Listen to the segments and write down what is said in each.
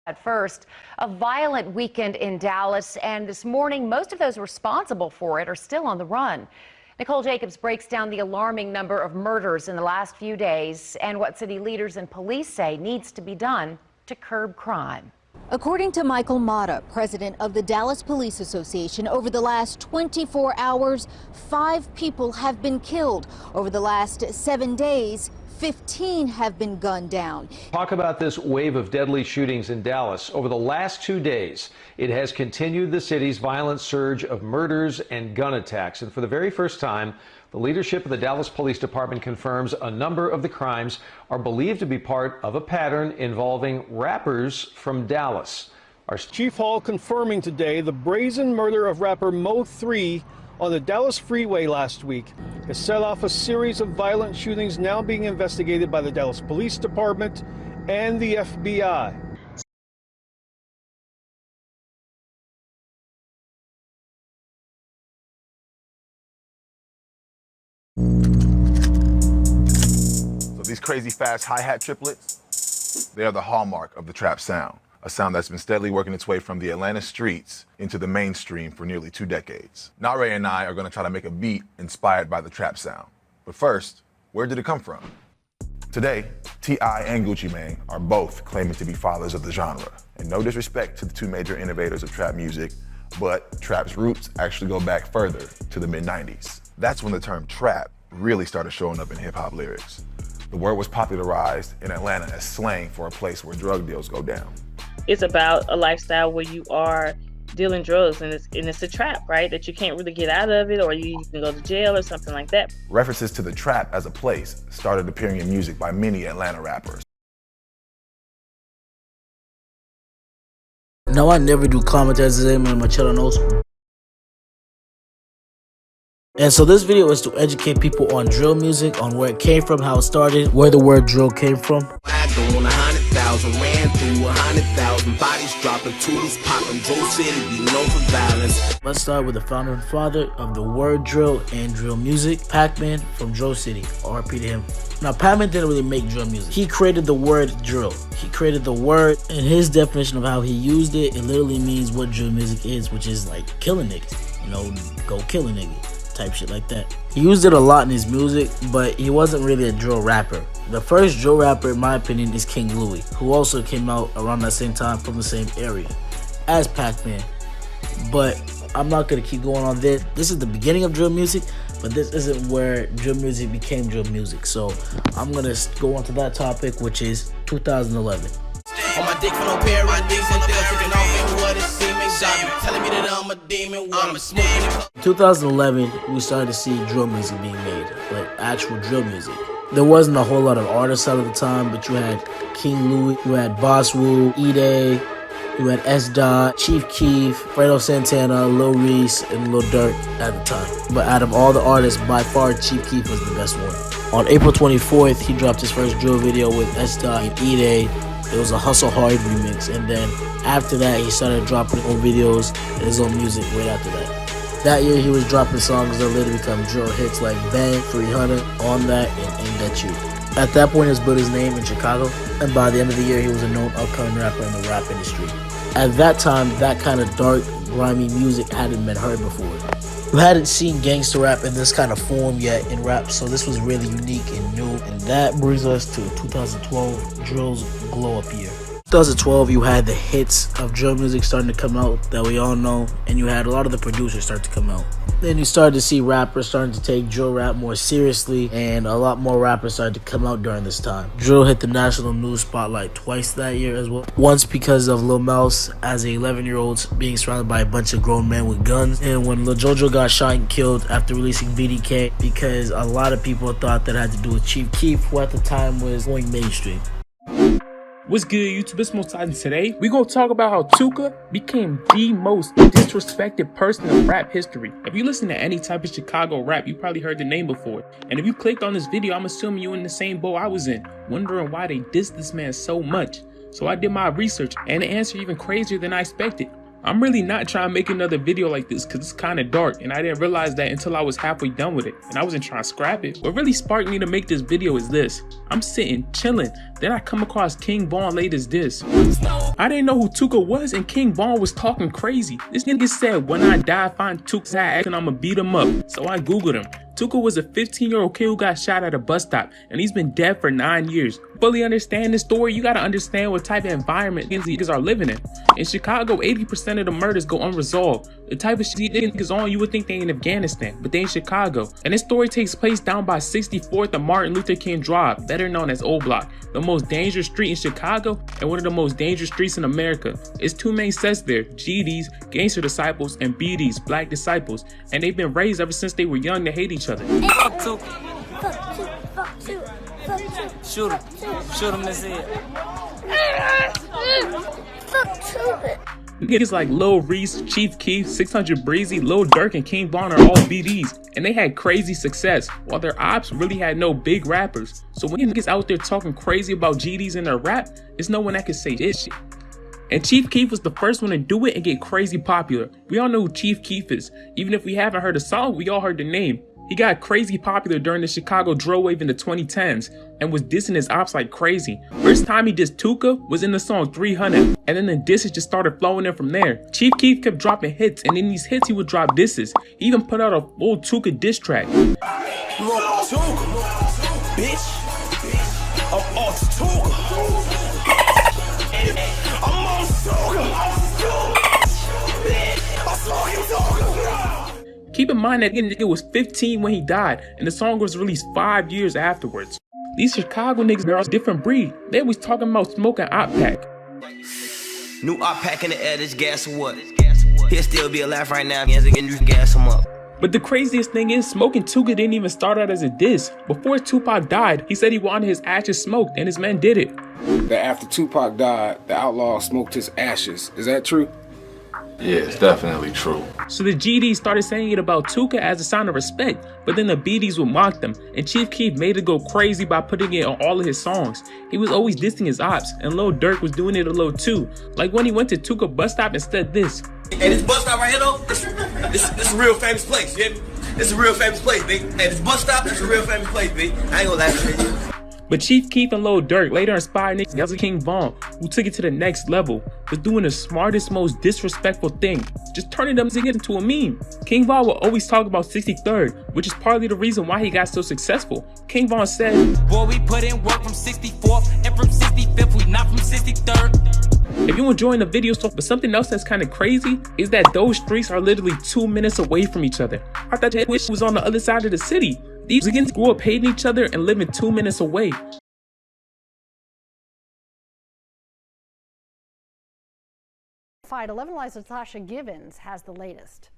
At first, a violent weekend in Dallas, and this morning, most of those responsible for it are still on the run. Nicole Jacobs breaks down the alarming number of murders in the last few days and what city leaders and police say needs to be done to curb crime. According to Michael Mata, president of the Dallas Police Association, over the last 24 hours, 5 people have been killed. Over the last 7 days, 15 have been gunned down. Talk about this wave of deadly shootings in Dallas. Over the last 2 days, it has continued the city's violent surge of murders and gun attacks. And for the very first time, the leadership of the Dallas Police Department confirms a number of the crimes are believed to be part of a pattern involving rappers from Dallas. Chief Hall confirming today the brazen murder of rapper Mo3 on the Dallas freeway last week has set off a series of violent shootings now being investigated by the Dallas Police Department and the FBI. So these crazy fast hi-hat triplets, they are the hallmark of the trap sound. A sound that's been steadily working its way from the Atlanta streets into the mainstream for nearly 2 decades. Nare and I are going to try to make a beat inspired by the trap sound. But first, where did it come from? Today, T.I. and Gucci Mane are both claiming to be fathers of the genre. And no disrespect to the 2 major innovators of trap music, but trap's roots actually go back further to the mid-90s. That's when the term trap really started showing up in hip-hop lyrics. The word was popularized in Atlanta as slang for a place where drug deals go down. It's about a lifestyle where you are dealing drugs and it's a trap, right? That you can't really get out of it, or you can go to jail or something like that. References to the trap as a place started appearing in music by many Atlanta rappers. No, I never do commentaries on my channel notes. And so this video is to educate people on drill music, on where it came from, how it started, where the word drill came from. Doing 100,000, ran through 100,000 bodies, dropping tools, popping Drill City, we known for violence. Let's start with the founder and father of the word drill and drill music, Pac-Man from Drill City. RP to him. Now, Pac-Man didn't really make drill music. He created the word drill. He created the word, and his definition of how he used it, it literally means what drill music is, which is like killing niggas. You know, go kill a nigga. Type shit like that. He used it a lot in his music, but he wasn't really a drill rapper. The first drill rapper, in my opinion, is King Louie, who also came out around that same time from the same area as Pac-Man. But I'm not gonna keep going on this. This is the beginning of drill music, but this isn't where drill music became drill music. So I'm gonna go on to that topic, which is 2011. On my dick for no parodies and they're taking off and what it seeming. Telling me that I'm a demon, what I'm smoking. 2011, we started to see drill music being made, like actual drill music. There wasn't a whole lot of artists out of the time, but you had King Louie, you had Boss Wu, E-Day, you had S-Dot, Chief Keef, Fredo Santana, Lil Reese, and Lil Durk at the time. But out of all the artists, by far, Chief Keef was the best one. On April 24th, he dropped his first drill video with S-Dot and E-Day. It was a Hustle Hard remix, and then after that, he started dropping his own videos and his own music right after that. That year, he was dropping songs that later become drill hits like Bang, 300, On That, and Aimed At You. At that point, he was built his name in Chicago, and by the end of the year, he was a known upcoming rapper in the rap industry. At that time, that kind of dark, grimy music hadn't been heard before. You hadn't seen gangster rap in this kind of form yet in rap, so this was really unique and new. And that brings us to 2012, drill's glow up year. 2012, you had the hits of drill music starting to come out that we all know, and you had a lot of the producers start to come out. Then you started to see rappers starting to take drill rap more seriously, and a lot more rappers started to come out during this time. Drill hit the national news spotlight twice that year as well. Once because of Lil Mouse as a 11-year-old being surrounded by a bunch of grown men with guns, and when Lil Jojo got shot and killed after releasing BDK, because a lot of people thought that had to do with Chief Keef, who at the time was going mainstream. What's good, YouTube? It's Most Titan. Today, we're going to talk about how Tuka became the most disrespected person in rap history. If you listen to any type of Chicago rap, you probably heard the name before. And if you clicked on this video, I'm assuming you're in the same boat I was in, wondering why they dissed this man so much. So I did my research, and the answer even crazier than I expected. I'm really not trying to make another video like this because it's kind of dark, and I didn't realize that until I was halfway done with it, and I wasn't trying to scrap it. What really sparked me to make this video is this. I'm sitting, chilling, then I come across King Von laid as this. I didn't know who Tuka was, and King Von was talking crazy. This nigga said, when I die, find Tuka's ass and I'ma beat him up. So I googled him. Tuka was a 15-year-old kid who got shot at a bus stop, and he's been dead for 9 years. To fully understand this story, you gotta understand what type of environment these niggas are living in. In Chicago, 80% of the murders go unresolved. The type of shit these niggas on, you would think they in Afghanistan, but they in Chicago. And this story takes place down by 64th and Martin Luther King Drive, better known as Old Block, the most dangerous street in Chicago and one of the most dangerous streets in America. It's two main sets there, GDs, Gangster Disciples, and BDs, Black Disciples, and they've been raised ever since they were young to hate each other. Fuck two. Shoot him. Shoot him in his head. Niggas like Lil Reese, Chief Keef, 600 Breezy, Lil Durk, and King Von are all BDs, and they had crazy success, while their ops really had no big rappers. So when niggas out there talking crazy about GDs in their rap, there's no one that can say this shit. And Chief Keef was the first one to do it and get crazy popular. We all know who Chief Keef is. Even if we haven't heard a song, we all heard the name. He got crazy popular during the Chicago drill wave in the 2010s and was dissing his ops like crazy. First time he dissed Tuka was in the song 300, and then the disses just started flowing in from there. Chief Keef kept dropping hits, and in these hits he would drop disses. He even put out a full Tuka diss track. Tuka, bitch. I'm off Tuka. I'm on Tuka. I'm smoking Tuka. Keep in mind that nigga was 15 when he died, and the song was released 5 years afterwards. These Chicago niggas are a different breed. They always talking about smoking Op Pack. New Op Pack in the air, this gas or what? He'll still be alive right now, you can gas him up. But the craziest thing is, smoking Tuka didn't even start out as a diss. Before Tupac died, he said he wanted his ashes smoked, and his men did it. That after Tupac died, the outlaw smoked his ashes. Is that true? Yeah, it's definitely true. So the GDs started saying it about Tuka as a sign of respect, but then the BDs would mock them, and Chief Keef made it go crazy by putting it on all of his songs. He was always dissing his ops, and Lil Durk was doing it a little too. Like when he went to Tuka bus stop and said this. Hey, this bus stop right here though, this a real famous place, you hear me? This is a real famous place, big. Hey, this bus stop, that's a real famous place, big. I ain't gonna lie to you. But Chief Keef and Lil Durk later inspired niggas like King Von, who took it to the next level, was doing the smartest, most disrespectful thing, just turning them niggas into a meme. King Von will always talk about 63rd, which is partly the reason why he got so successful. King Von said, "Boy, we put in work from 64th and from 65th, we not from 63rd." If you're enjoying the video, but something else that's kind of crazy is that those streets are literally 2 minutes away from each other. I thought that wish was on the other side of the city. These niggas grew up hating each other and living 2 minutes away. 11 Live's Tasha Givens has the latest.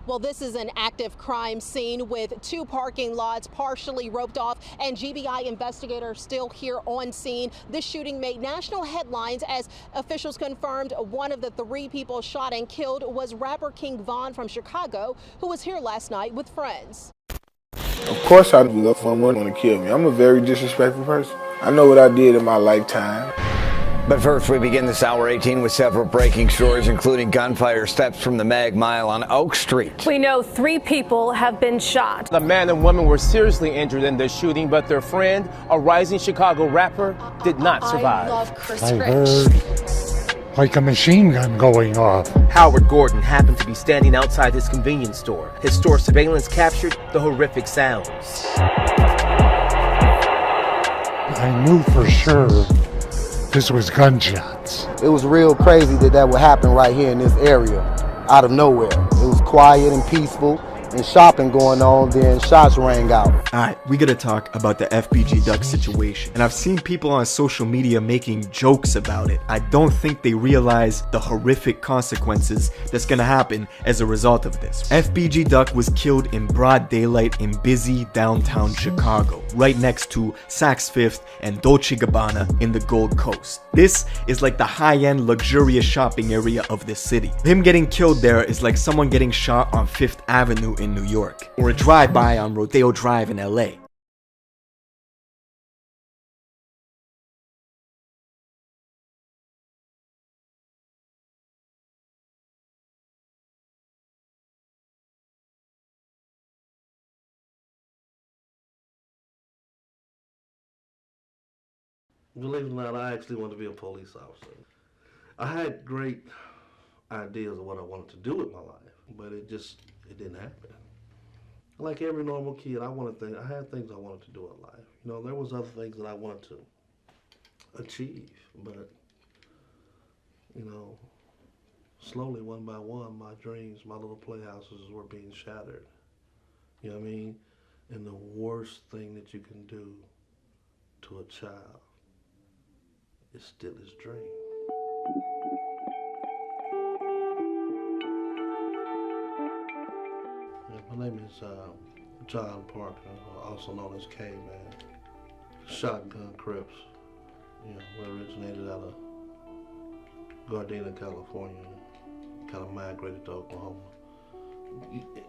Well, this is an active crime scene with 2 parking lots partially roped off, and GBI investigators still here on scene. This shooting made national headlines as officials confirmed one of the 3 people shot and killed was rapper King Von from Chicago, who was here last night with friends. Of course I'd love someone want to kill me. I'm a very disrespectful person. I know what I did in my lifetime. But first, we begin this hour 18 with several breaking stories, including gunfire steps from the Mag Mile on Oak Street. We know 3 people have been shot. The man and woman were seriously injured in the shooting, but their friend, a rising Chicago rapper, did not survive. I love Chris I Rich. heard like a machine gun going off. Howard Gordon happened to be standing outside his convenience store. His store surveillance captured the horrific sounds. I knew for sure this was gunshots. It was real crazy that would happen right here in this area, out of nowhere. It was quiet and peaceful, and shopping going on, then shots rang out. Alright, we gotta talk about the FBG Duck situation. And I've seen people on social media making jokes about it. I don't think they realize the horrific consequences that's gonna happen as a result of this. FBG Duck was killed in broad daylight in busy downtown Chicago, right next to Saks Fifth and Dolce & Gabbana in the Gold Coast. This is like the high-end luxurious shopping area of the city. Him getting killed there is like someone getting shot on Fifth Avenue in New York, or a drive-by on Rodeo Drive in LA. Believe it or not, I actually wanted to be a police officer. I had great ideas of what I wanted to do with my life, but it didn't happen. Like every normal kid, I had things I wanted to do in life. You know, there was other things that I wanted to achieve, but, you know, slowly, one by one, my dreams, my little playhouses were being shattered. You know what I mean? And the worst thing that you can do to a child is steal his dream. Yeah, my name is John Parker, also known as K-Man. Shotgun Crips. You know, we originated out of Gardena, California, kind of migrated to Oklahoma.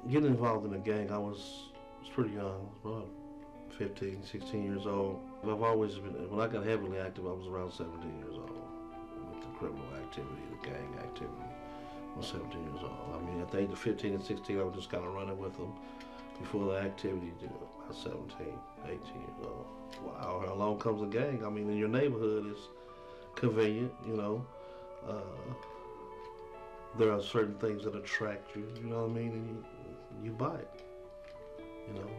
Getting involved in a gang, I was pretty young, about 15, 16 years old. I've always been, when I got heavily active, I was around 17 years old with the criminal activity, the gang activity. I was 17 years old. I mean, at the age of 15 and 16, I was just kind of running with them before the activity did. About 17, 18 years old. Wow, along comes a gang. I mean, in your neighborhood, it's convenient, you know. There are certain things that attract you, you know what I mean, and you bite. You know,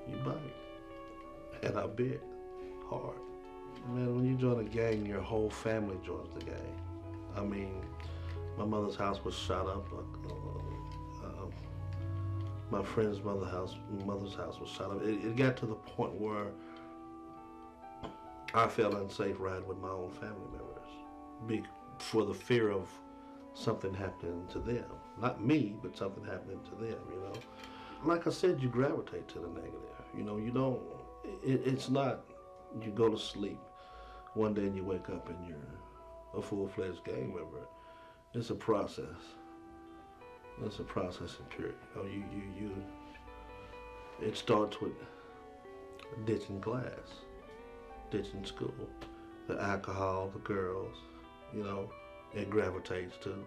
you bite. And I bit hard. Man, when you join a gang, your whole family joins the gang. I mean, my mother's house was shot up. My friend's mother's house was shot up. It got to the point where I felt unsafe riding with my own family members for the fear of something happening to them. Not me, but something happening to them, you know. Like I said, you gravitate to the negative. You know, you don't, it's not you go to sleep one day and you wake up and you're a full-fledged gang member. It's a process. It's a processing period. You know, it starts with ditching class, ditching school, the alcohol, the girls, you know. It gravitates to,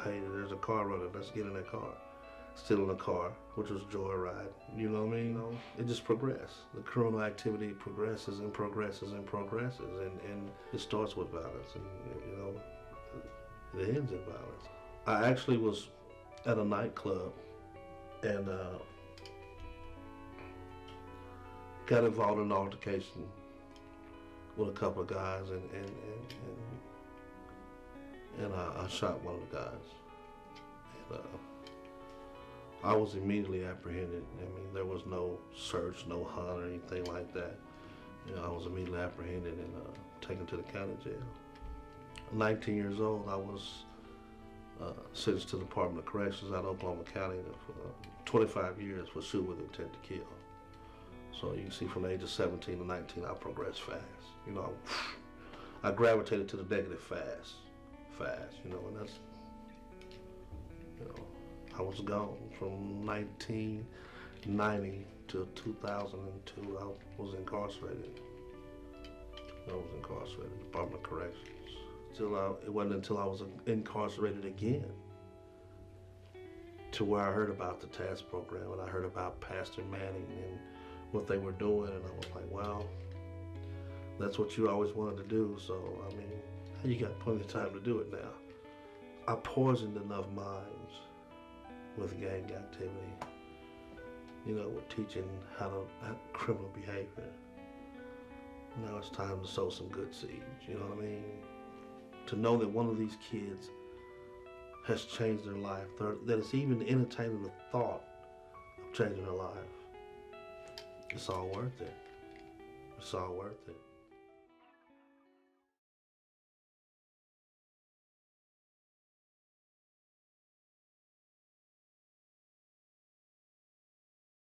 hey, there's a car running, let's get in that car. Still in the car, which was joyride, you know what I mean? You know, it just progressed. The criminal activity progresses and progresses and progresses, and it starts with violence, and you know, it ends in violence. I actually was at a nightclub and got involved in an altercation with a couple of guys, and I shot one of the guys. And I was immediately apprehended. I mean, there was no search, no hunt or anything like that. You know, I was immediately apprehended and taken to the county jail. 19 years old, I was sentenced to the Department of Corrections out of Oklahoma County for 25 years for shooting with intent to kill. So you can see from the age of 17 to 19, I progressed fast. You know, I gravitated to the negative fast, you know, and that's, you know, I was gone from 1990 to 2002. I was incarcerated. Department of Corrections. It wasn't until I was incarcerated again to where I heard about the TASK program and I heard about Pastor Manning and what they were doing, and I was like, wow, that's what you always wanted to do. So, I mean, you got plenty of time to do it now. I poisoned enough minds with gang activity, you know, with teaching how criminal behavior. Now it's time to sow some good seeds, you know what I mean? To know that one of these kids has changed their life, that it's even entertaining the thought of changing their life. It's all worth it. It's all worth it.